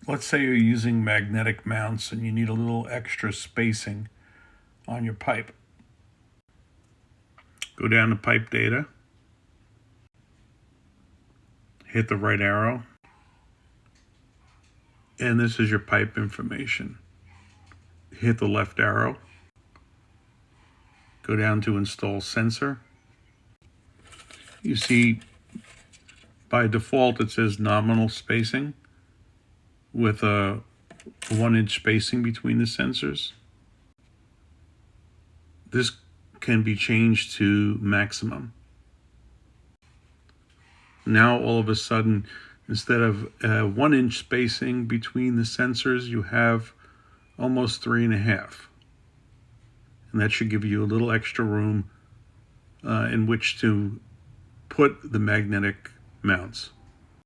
Let's say you're using magnetic mounts and you need a little extra spacing on your pipe. Go down to pipe data, hit the right arrow, and this is your pipe information. Hit the left arrow, go down to install sensor. You see by default it says nominal spacing with a 1-inch spacing between the sensors. This can be changed to maximum. Now all of a sudden, instead of 1-inch spacing between the sensors, you have almost 3.5. And that should give you a little extra room in which to put the magnetic mounts.